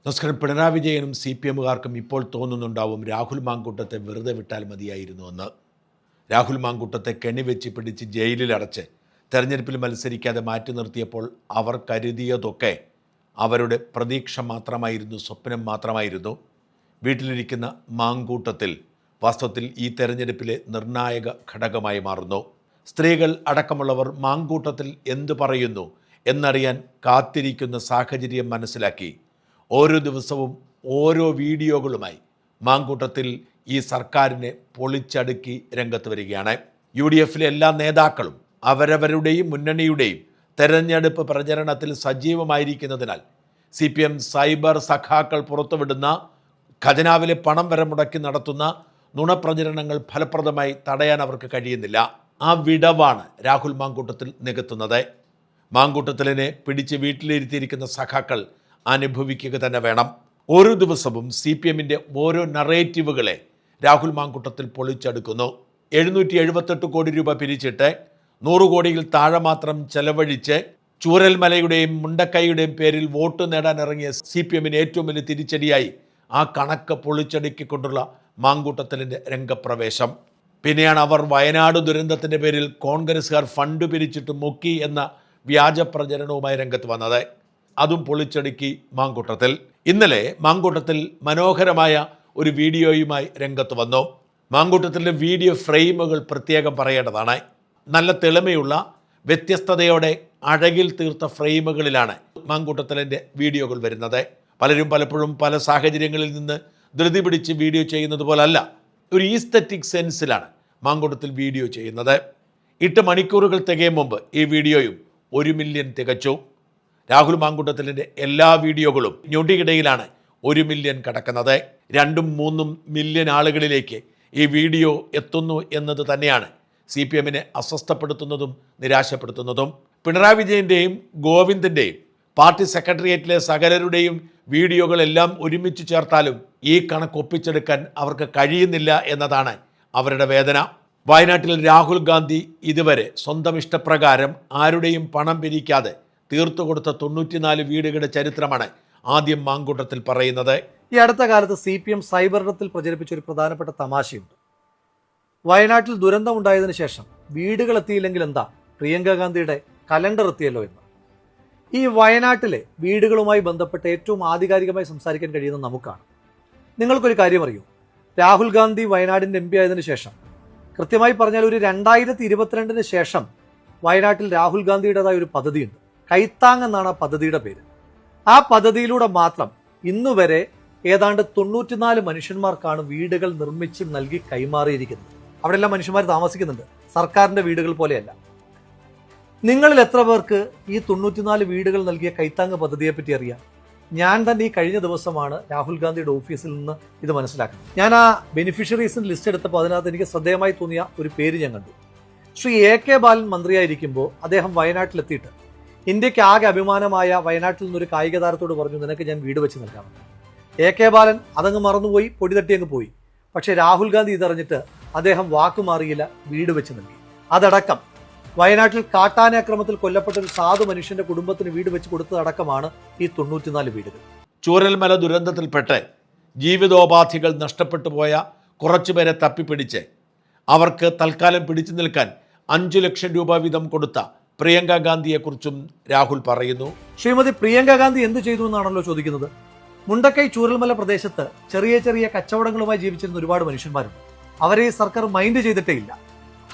നമസ്കാരം. പിണറായി വിജയനും C P എമ്മുകാർക്കും ഇപ്പോൾ തോന്നുന്നുണ്ടാവും രാഹുൽ മാങ്കൂട്ടത്തെ വെറുതെ വിട്ടാൽ മതിയായിരുന്നു എന്ന്. രാഹുൽ മാങ്കൂട്ടത്തെ കെണിവെച്ച് പിടിച്ച് ജയിലിലടച്ച് തെരഞ്ഞെടുപ്പിൽ മത്സരിക്കാതെ മാറ്റി നിർത്തിയപ്പോൾ അവർ കരുതിയതൊക്കെ അവരുടെ പ്രതീക്ഷ മാത്രമായിരുന്നു, സ്വപ്നം മാത്രമായിരുന്നു. വീട്ടിലിരിക്കുന്ന മാങ്കൂട്ടത്തിൽ വാസ്തവത്തിൽ ഈ തെരഞ്ഞെടുപ്പിലെ നിർണായക ഘടകമായി മാറുന്നു. സ്ത്രീകൾ അടക്കമുള്ളവർ മാങ്കൂട്ടത്തിൽ എന്തു പറയുന്നു എന്നറിയാൻ കാത്തിരിക്കുന്ന സാഹചര്യം മനസ്സിലാക്കി ഓരോ ദിവസവും ഓരോ വീഡിയോകളുമായി മാങ്കൂട്ടത്തിൽ ഈ സർക്കാരിനെ പൊളിച്ചടുക്കി രംഗത്ത് വരികയാണ്. UDFിലെ എല്ലാ നേതാക്കളും അവരവരുടെയും മുന്നണിയുടെയും തെരഞ്ഞെടുപ്പ് പ്രചരണത്തിൽ സജീവമായിരിക്കുന്നതിനാൽ CPM സൈബർ സഖാക്കൾ പുറത്തുവിടുന്ന ഖജനാവിലെ പണം വരെ മുടക്കി നടത്തുന്ന നുണപ്രചരണങ്ങൾ ഫലപ്രദമായി തടയാൻ അവർക്ക് കഴിയുന്നില്ല. ആ വിടവാണ് രാഹുൽ മാങ്കൂട്ടത്തിൽ നികത്തുന്നത്. മാങ്കൂട്ടത്തിലിനെ പിടിച്ച് വീട്ടിലിരുത്തിയിരിക്കുന്ന സഖാക്കൾ അനുഭവിക്കുക തന്നെ വേണം. ഓരോ ദിവസവും CPMൻ്റെ ഓരോ നറേറ്റീവുകളെ രാഹുൽ മാങ്കൂട്ടത്തിൽ പൊളിച്ചെടുക്കുന്നു. 778 കോടി രൂപ പിരിച്ചിട്ട് 100 കോടിയിൽ താഴെ മാത്രം ചെലവഴിച്ച് ചൂരൽമലയുടെയും മുണ്ടക്കൈയുടെയും പേരിൽ വോട്ട് നേടാൻ ഇറങ്ങിയ CPMന് ഏറ്റവും വലിയ തിരിച്ചടിയായി ആ കണക്ക് പൊളിച്ചടുക്കിക്കൊണ്ടുള്ള മാങ്കൂട്ടത്തിലിൻ്റെ രംഗപ്രവേശം. പിന്നെയാണ് അവർ വയനാട് ദുരന്തത്തിൻ്റെ പേരിൽ കോൺഗ്രസ്സുകാർ ഫണ്ട് പിരിച്ചിട്ട് മുക്കി എന്ന വ്യാജ പ്രചരണവുമായി രംഗത്ത് വന്നത്. അതും പൊളിച്ചടുക്കി മാങ്കൂട്ടത്തിൽ. ഇന്നലെ മാങ്കൂട്ടത്തിൽ മനോഹരമായ ഒരു വീഡിയോയുമായി രംഗത്ത് വന്നു. മാങ്കൂട്ടത്തിൻ്റെ വീഡിയോ ഫ്രെയിമുകൾ പ്രത്യേകം പറയേണ്ടതാണ്. നല്ല തെളിമയുള്ള വ്യത്യസ്തതയോടെ അഴകിൽ തീർത്ത ഫ്രെയിമുകളിലാണ് മാങ്കൂട്ടത്തിലിൻ്റെ വീഡിയോകൾ വരുന്നത്. പലരും പലപ്പോഴും പല സാഹചര്യങ്ങളിൽ നിന്ന് ധൃതി പിടിച്ച് വീഡിയോ ചെയ്യുന്നത് പോലല്ല, ഒരു ഈസ്തറ്റിക് സെൻസിലാണ് മാങ്കൂട്ടത്തിൽ വീഡിയോ ചെയ്യുന്നത്. 8 മണിക്കൂറുകൾ തികയും മുമ്പ് ഈ വീഡിയോയും 1 മില്യൺ തികച്ചു. രാഹുൽ മാങ്കൂട്ടത്തിലിൻ്റെ എല്ലാ വീഡിയോകളും ഞൊടിയിടയിലാണ് 1 മില്യൺ കടക്കുന്നത്. 2-3 മില്യൺ ആളുകളിലേക്ക് ഈ വീഡിയോ എത്തുന്നു എന്നത് തന്നെയാണ് CPMനെ അസ്വസ്ഥപ്പെടുത്തുന്നതും നിരാശപ്പെടുത്തുന്നതും. പിണറായി വിജയൻ്റെയും ഗോവിന്ദൻ്റെയും പാർട്ടി സെക്രട്ടേറിയറ്റിലെ സകലരുടെയും വീഡിയോകളെല്ലാം ഒരുമിച്ച് ചേർത്താലും ഈ കണക്ക് ഒപ്പിച്ചെടുക്കാൻ അവർക്ക് കഴിയുന്നില്ല എന്നതാണ് അവരുടെ വേദന. വയനാട്ടിൽ രാഹുൽ ഗാന്ധി ഇതുവരെ സ്വന്തം ഇഷ്ടപ്രകാരം ആരുടെയും പണം പിരിക്കാതെ തീർത്തു കൊടുത്ത 94 വീടുകളുടെ ചരിത്രമാണ് ആദ്യം മാങ്കൂട്ടത്തിൽ പറയുന്നത്. ഈ അടുത്ത കാലത്ത് CPM സൈബറിടത്തിൽ പ്രചരിപ്പിച്ച ഒരു പ്രധാനപ്പെട്ട തമാശയുണ്ട്. വയനാട്ടിൽ ദുരന്തമുണ്ടായതിനു ശേഷം വീടുകൾ എത്തിയില്ലെങ്കിൽ എന്താ, പ്രിയങ്ക ഗാന്ധിയുടെ കലണ്ടർ എത്തിയല്ലോ എന്ന്. ഈ വയനാട്ടിലെ വീടുകളുമായി ബന്ധപ്പെട്ട് ഏറ്റവും ആധികാരികമായി സംസാരിക്കാൻ കഴിയുന്ന നമുക്കാണ്. നിങ്ങൾക്കൊരു കാര്യം അറിയൂ, രാഹുൽ ഗാന്ധി വയനാടിൻ്റെ MP ആയതിനു ശേഷം, കൃത്യമായി പറഞ്ഞാൽ ഒരു 2022 ശേഷം വയനാട്ടിൽ രാഹുൽ ഗാന്ധിയുടേതായ ഒരു പദ്ധതിയുണ്ട്. കൈത്താങ് എന്നാണ് ആ പദ്ധതിയുടെ പേര്. ആ പദ്ധതിയിലൂടെ മാത്രം ഇന്നുവരെ ഏതാണ്ട് 94 മനുഷ്യന്മാർക്കാണ് വീടുകൾ നിർമ്മിച്ച് നൽകി കൈമാറിയിരിക്കുന്നത്. അവിടെല്ലാം മനുഷ്യന്മാർ താമസിക്കുന്നുണ്ട്, സർക്കാരിന്റെ വീടുകൾ പോലെയല്ല. നിങ്ങളിൽ എത്ര പേർക്ക് ഈ 94 വീടുകൾ നൽകിയ കൈത്താങ് പദ്ധതിയെപ്പറ്റി അറിയാം? ഞാൻ തന്നെ ഈ കഴിഞ്ഞ ദിവസമാണ് രാഹുൽ ഗാന്ധിയുടെ ഓഫീസിൽ നിന്ന് ഇത് മനസ്സിലാക്കുന്നത്. ഞാൻ ആ ബെനിഫിഷ്യറീസിന് ലിസ്റ്റ് എടുത്തപ്പോൾ അതിനകത്ത് എനിക്ക് ശ്രദ്ധേയമായി തോന്നിയ ഒരു പേര് ഞാൻ കണ്ടു. ശ്രീ AK ബാലൻ മന്ത്രിയായിരിക്കുമ്പോൾ അദ്ദേഹം വയനാട്ടിലെത്തിയിട്ട് ഇന്ത്യക്ക് ആകെ അഭിമാനമായ വയനാട്ടിൽ നിന്നൊരു കായിക താരത്തോട് പറഞ്ഞു, നിനക്ക് ഞാൻ വീട് വെച്ച് നൽകാമെന്ന്. AK ബാലൻ അതങ്ങ് മറന്നുപോയി, പൊടി തട്ടി അങ്ങ് പോയി. പക്ഷേ രാഹുൽ ഗാന്ധി ഇതറിഞ്ഞിട്ട് അദ്ദേഹം വാക്കുമാറിയില്ല, വീട് വെച്ച് നൽകി. അതടക്കം വയനാട്ടിൽ കാട്ടാന ആക്രമണത്തിൽ കൊല്ലപ്പെട്ട ഒരു സാധു മനുഷ്യന്റെ കുടുംബത്തിന് വീട് വെച്ച് കൊടുത്തതടക്കമാണ് ഈ 94 വീടുകൾ. ചൂരൽമല ദുരന്തത്തിൽപ്പെട്ട് ജീവിതോപാധികൾ നഷ്ടപ്പെട്ടു പോയ കുറച്ചുപേരെ തപ്പിപ്പിടിച്ച് അവർക്ക് തൽക്കാലം പിടിച്ചു നിൽക്കാൻ 5 ലക്ഷം രൂപ വീതം കൊടുത്ത പ്രിയങ്ക ഗാന്ധിയെക്കുറിച്ചും രാഹുൽ പറയുന്നു. ശ്രീമതി പ്രിയങ്ക ഗാന്ധി എന്ത് ചെയ്തു എന്നാണല്ലോ ചോദിക്കുന്നത്. മുണ്ടക്കൈ ചൂരൽമല പ്രദേശത്ത് ചെറിയ ചെറിയ കച്ചവടങ്ങളുമായി ജീവിച്ചിരുന്ന ഒരുപാട് മനുഷ്യന്മാരുണ്ട്. അവരെ ഈ സർക്കാർ മൈൻഡ് ചെയ്തിട്ടേ ഇല്ല.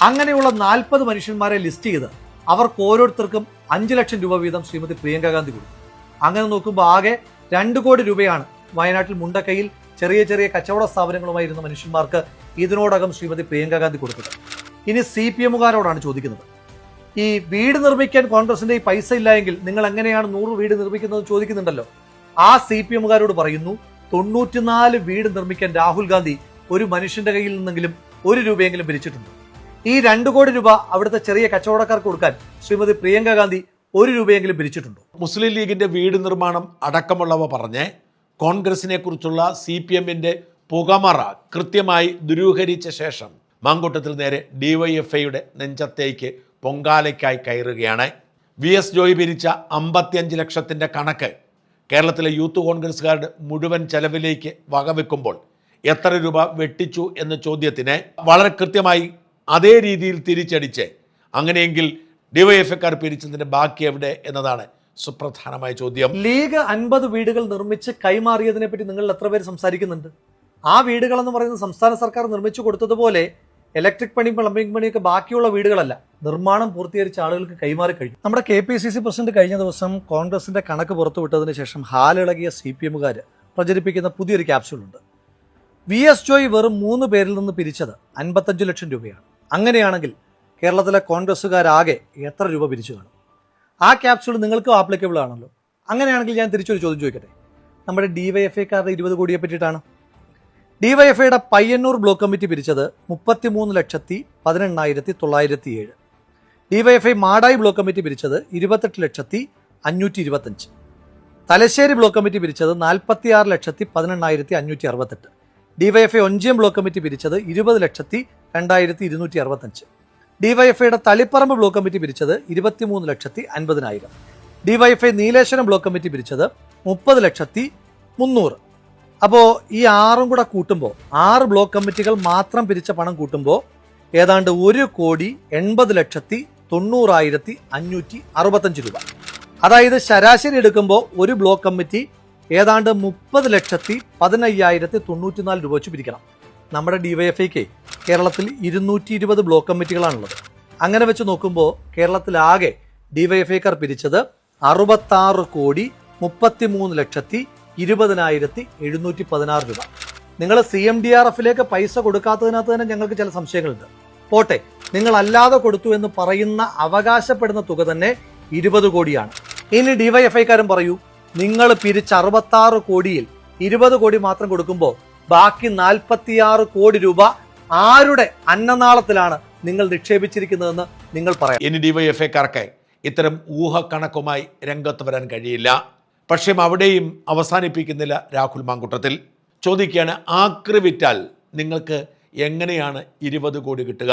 അങ്ങനെയുള്ള 40 മനുഷ്യന്മാരെ ലിസ്റ്റ് ചെയ്ത് അവർക്ക് ഓരോരുത്തർക്കും 5 ലക്ഷം രൂപ വീതം ശ്രീമതി പ്രിയങ്ക ഗാന്ധി കൊടുത്തു. അങ്ങനെ നോക്കുമ്പോൾ ആകെ 2 കോടി രൂപയാണ് വയനാട്ടിൽ മുണ്ടക്കൈയിൽ ചെറിയ ചെറിയ കച്ചവട സ്ഥാപനങ്ങളുമായി ഇരുന്ന മനുഷ്യന്മാർക്ക് ഇതിനോടകം ശ്രീമതി പ്രിയങ്ക ഗാന്ധി കൊടുത്തത്. ഇനി CPMകാരോടാണ് ചോദിക്കുന്നത്, ഈ വീട് നിർമ്മിക്കാൻ കോൺഗ്രസിന്റെ ഈ പൈസ ഇല്ല എങ്കിൽ നിങ്ങൾ എങ്ങനെയാണ് 100 വീട് നിർമ്മിക്കുന്നത് ചോദിക്കുന്നുണ്ടല്ലോ. ആ CPMകാരോട് പറയുന്നു, 94 വീട് നിർമ്മിക്കാൻ രാഹുൽ ഗാന്ധി ഒരു മനുഷ്യന്റെ കയ്യിൽ നിന്നെങ്കിലും 1 രൂപയെങ്കിലും പിരിച്ചിട്ടുണ്ട്. ഈ 2 കോടി രൂപ അവിടുത്തെ ചെറിയ കച്ചവടക്കാർക്ക് കൊടുക്കാൻ ശ്രീമതി പ്രിയങ്ക ഗാന്ധി 1 രൂപയെങ്കിലും പിരിച്ചിട്ടുണ്ടോ? മുസ്ലിം ലീഗിന്റെ വീട് നിർമ്മാണം അടക്കമുള്ളവ പറഞ്ഞ് കോൺഗ്രസിനെ കുറിച്ചുള്ള CPMന്റെ പുകമറ കൃത്യമായി ദുരൂഹരിച്ച ശേഷം മാങ്കൂട്ടത്തിൽ നേരെ DYFIയുടെ നെഞ്ചത്തേക്ക് പൊങ്കാലയ്ക്കായി കയറുകയാണ്. VS ജോയ് പിരിച്ച 55 ലക്ഷത്തിൻ്റെ കണക്ക് കേരളത്തിലെ യൂത്ത് കോൺഗ്രസ്സുകാരുടെ മുഴുവൻ ചെലവിലേക്ക് വകവെക്കുമ്പോൾ എത്ര രൂപ വെട്ടിച്ചു എന്ന ചോദ്യത്തിന് വളരെ കൃത്യമായി അതേ രീതിയിൽ തിരിച്ചടിച്ച് അങ്ങനെയെങ്കിൽ ഡിവൈഎഫ്ഐക്കാർ പിരിച്ചതിൻ്റെ ബാക്കി എവിടെ എന്നതാണ് സുപ്രധാനമായ ചോദ്യം. ലീഗ് 50 വീടുകൾ നിർമ്മിച്ച് കൈമാറിയതിനെ പറ്റി നിങ്ങൾ എത്ര പേര് സംസാരിക്കുന്നുണ്ട്? ആ വീടുകൾ എന്ന് പറയുന്നത് സംസ്ഥാന സർക്കാർ നിർമ്മിച്ചു കൊടുത്തതുപോലെ ഇലക്ട്രിക് പണി, പ്ലംബിംഗ് പണിയൊക്കെ ബാക്കിയുള്ള വീടുകളല്ല, നിർമ്മാണം പൂർത്തീകരിച്ച ആളുകൾക്ക് കൈമാറി കഴിഞ്ഞു. നമ്മുടെ KPCC പ്രസിഡന്റ് കഴിഞ്ഞ ദിവസം കോൺഗ്രസിന്റെ കണക്ക് പുറത്തുവിട്ടതിന് ശേഷം ഹാലിളകിയ CPM-കാർ പ്രചരിപ്പിക്കുന്ന പുതിയൊരു ക്യാപ്സ്യൂളുണ്ട്. VS ജോയ് വെറും 3 പേരിൽ നിന്ന് പിരിച്ചത് 55 ലക്ഷം രൂപയാണ്. അങ്ങനെയാണെങ്കിൽ കേരളത്തിലെ കോൺഗ്രസ്സുകാരാകെ എത്ര രൂപ പിരിച്ചു കാണും? ആ ക്യാപ്സ്യൂൾ നിങ്ങൾക്കും ആപ്ലിക്കബിൾ ആണല്ലോ. അങ്ങനെയാണെങ്കിൽ ഞാൻ തിരിച്ചൊരു ചോദ്യം ചോദിക്കട്ടെ. നമ്മുടെ DYFIക്കാരുടെ 20 കോടിയെ പറ്റിയിട്ടാണ്. DYFIയുടെ പയ്യന്നൂർ ബ്ലോക്ക് കമ്മിറ്റി പിരിച്ചത് 33,18,907. DYFI മാടായി ബ്ലോക്ക് കമ്മിറ്റി പിരിച്ചത് 28,525,000. തലശ്ശേരി ബ്ലോക്ക് കമ്മിറ്റി പിരിച്ചത് 46,18,568. DYFI ഒഞ്ചിയം ബ്ലോക്ക് കമ്മിറ്റി പിരിച്ചത് 20,02,265. DYFIയുടെ തളിപ്പറമ്പ് ബ്ലോക്ക് കമ്മിറ്റി പിരിച്ചത് 23,50,000. DYFI നീലേശ്വരം ബ്ലോക്ക് കമ്മിറ്റി പിരിച്ചത് 30,300,000. അപ്പോൾ ഈ 6 കൂടെ കൂട്ടുമ്പോൾ 6 ബ്ലോക്ക് കമ്മിറ്റികൾ മാത്രം പിരിച്ച പണം കൂട്ടുമ്പോൾ ഏതാണ്ട് 1,80,90,565 രൂപ. അതായത് ശരാശരി എടുക്കുമ്പോൾ ഒരു ബ്ലോക്ക് കമ്മിറ്റി ഏതാണ്ട് 30,15,094 രൂപ വെച്ച് പിരിക്കണം. നമ്മുടെ DYFIക്ക് കേരളത്തിൽ 220 ബ്ലോക്ക് കമ്മിറ്റികളാണുള്ളത്. അങ്ങനെ വെച്ച് നോക്കുമ്പോൾ കേരളത്തിലാകെ DYFIക്കാർ പിരിച്ചത് 63,33,20,716 രൂപ. നിങ്ങൾ CMDRFിലേക്ക് പൈസ കൊടുക്കാത്തതിനകത്ത് തന്നെ ഞങ്ങൾക്ക് ചില സംശയങ്ങളുണ്ട്. പോട്ടെ, നിങ്ങൾ അല്ലാതെ കൊടുത്തു എന്ന് പറയുന്ന അവകാശപ്പെടുന്ന തുക തന്നെ 20 കോടിയാണ്. ഇനി DYFIക്കാരും പറയൂ, നിങ്ങൾ പിരിച്ച 66 കോടിയിൽ 20 കോടി മാത്രം കൊടുക്കുമ്പോൾ ബാക്കി 46 കോടി രൂപ ആരുടെ അന്നനാളത്തിലാണ് നിങ്ങൾ നിക്ഷേപിച്ചിരിക്കുന്നതെന്ന് നിങ്ങൾ പറയാം. ഇനി DYFIക്കാർക്ക് ഇത്തരം ഊഹക്കണക്കുമായി രംഗത്ത് വരാൻ കഴിയില്ല. പക്ഷേ അവിടെയും അവസാനിപ്പിക്കുന്നില്ല രാഹുൽ മാങ്കൂട്ടത്തിൽ. ചോദിക്കുകയാണ്, ആക്രി വിറ്റാൽ നിങ്ങൾക്ക് എങ്ങനെയാണ് 20 കോടി കിട്ടുക?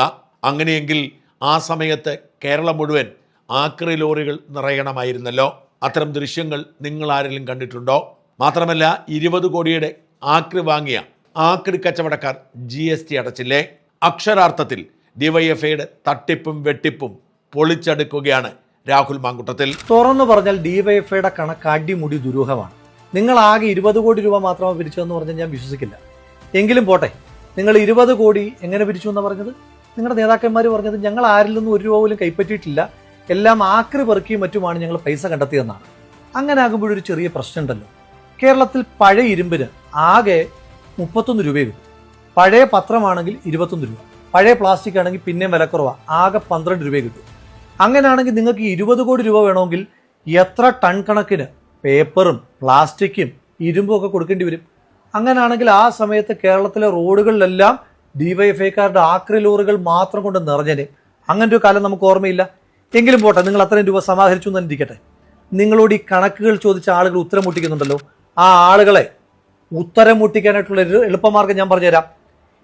അങ്ങനെയെങ്കിൽ ആ സമയത്ത് കേരളം മുഴുവൻ ആക്രി ലോറികൾ നിറയണമായിരുന്നല്ലോ. അത്തരം ദൃശ്യങ്ങൾ നിങ്ങൾ ആരെങ്കിലും കണ്ടിട്ടുണ്ടോ? മാത്രമല്ല 20 കോടിയുടെ ആക്രി വാങ്ങിയ ആക്രി കച്ചവടക്കാർ GST അടച്ചില്ലേ? അക്ഷരാർത്ഥത്തിൽ DYFIയുടെ തട്ടിപ്പും വെട്ടിപ്പും പൊളിച്ചെടുക്കുകയാണ് രാഹുൽ മാങ്കൂട്ടത്തിൽ. തുറന്നു പറഞ്ഞാൽ DYFIയുടെ കണക്ക് അടിമുടി ദുരൂഹമാണ്. നിങ്ങൾ ആകെ 20 കോടി രൂപ മാത്രമേ പിരിച്ചതെന്ന് പറഞ്ഞാൽ ഞാൻ വിശ്വസിക്കില്ല. എങ്കിലും പോട്ടെ, നിങ്ങൾ 20 കോടി എങ്ങനെ പിരിച്ചു എന്നാണ് പറഞ്ഞത്? നിങ്ങളുടെ നേതാക്കന്മാർ പറഞ്ഞത് ഞങ്ങൾ ആരിൽ നിന്നും 1 രൂപ പോലും കൈപ്പറ്റിയിട്ടില്ല, എല്ലാം ആക്രി പെറുക്കിയും മറ്റുമാണ് ഞങ്ങൾ പൈസ കണ്ടെത്തിയെന്നാണ്. അങ്ങനെ ആകുമ്പോഴൊരു ചെറിയ പ്രശ്നമുണ്ടല്ലോ. കേരളത്തിൽ പഴയ ഇരുമ്പിന് ആകെ 31 രൂപയെ കിട്ടും. പഴയ പത്രമാണെങ്കിൽ 21 രൂപ, പഴയ പ്ലാസ്റ്റിക് ആണെങ്കിൽ പിന്നെയും വിലക്കുറവാണ്, ആകെ 12 രൂപയെ കിട്ടും. അങ്ങനെയാണെങ്കിൽ നിങ്ങൾക്ക് 20 കോടി രൂപ വേണമെങ്കിൽ എത്ര ടൺ കണക്കിന് പേപ്പറും പ്ലാസ്റ്റിക്കും ഇരുമ്പും ഒക്കെ കൊടുക്കേണ്ടി വരും? അങ്ങനെയാണെങ്കിൽ ആ സമയത്ത് കേരളത്തിലെ റോഡുകളിലെല്ലാം DYFIക്കാരുടെ ആക്രി ലോറികൾ മാത്രം കൊണ്ട് നിറഞ്ഞേനെ. അങ്ങനൊരു കാലം നമുക്ക് ഓർമ്മയില്ല. എങ്കിലും പോട്ടെ, നിങ്ങൾ അത്രയും രൂപ സമാഹരിച്ചു എന്ന് ഇരിക്കട്ടെ. നിങ്ങളോട് ഈ കണക്കുകൾ ചോദിച്ച ആളുകൾ ഉത്തരം മുട്ടിക്കുന്നുണ്ടല്ലോ. ആ ആളുകളെ ഉത്തരം മുട്ടിക്കാനായിട്ടുള്ള ഒരു എളുപ്പമാർഗ്ഗം ഞാൻ പറഞ്ഞുതരാം.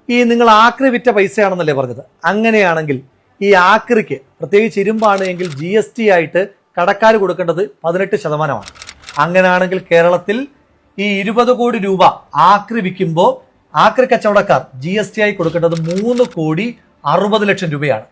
ഈ നിങ്ങൾ ആക്രി വിറ്റ പൈസയാണെന്നല്ലേ പറഞ്ഞത്? അങ്ങനെയാണെങ്കിൽ ഈ ആക്രിക്ക്, പ്രത്യേകിച്ച് ഇരുമ്പാണ് എങ്കിൽ GST ആയിട്ട് കടക്കാർ കൊടുക്കേണ്ടത് 18%. അങ്ങനെയാണെങ്കിൽ കേരളത്തിൽ ഈ 20 കോടി രൂപ ആക്രി വിൽക്കുമ്പോൾ ആക്രി കച്ചവടക്കാർ GST ആയി കൊടുക്കേണ്ടത് 3,60,00,000 രൂപയാണ്.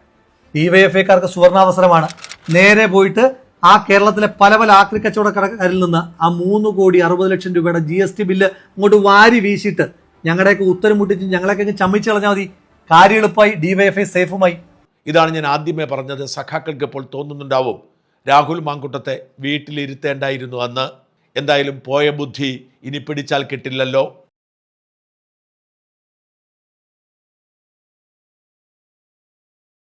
DYFIക്കാർക്ക് സുവർണാവസരമാണ്. നേരെ പോയിട്ട് ആ കേരളത്തിലെ പല പല ആക്രി കച്ചവടക്കാരിൽ നിന്ന് ആ 3,60,00,000 രൂപയുടെ GST ബില്ല് അങ്ങോട്ട് വാരി വീശിയിട്ട് ഞങ്ങളുടെയൊക്കെ ഉത്തരം മുട്ടിച്ച് ഞങ്ങളെയൊക്കെ ചമ്മിച്ച് കളഞ്ഞാൽ മതി. കാര്യം എളുപ്പമായി, DYFI സേഫുമായി. ഇതാണ് ഞാൻ ആദ്യമേ പറഞ്ഞത്. സഖാക്കൾക്ക് ഇപ്പോൾ തോന്നുന്നുണ്ടാവും രാഹുൽ മാങ്കൂട്ടത്തെ വീട്ടിലിരുത്തേണ്ടായിരുന്നു അന്ന്. എന്തായാലും പോയ ബുദ്ധി ഇനി പിടിച്ചാൽ കിട്ടില്ലല്ലോ.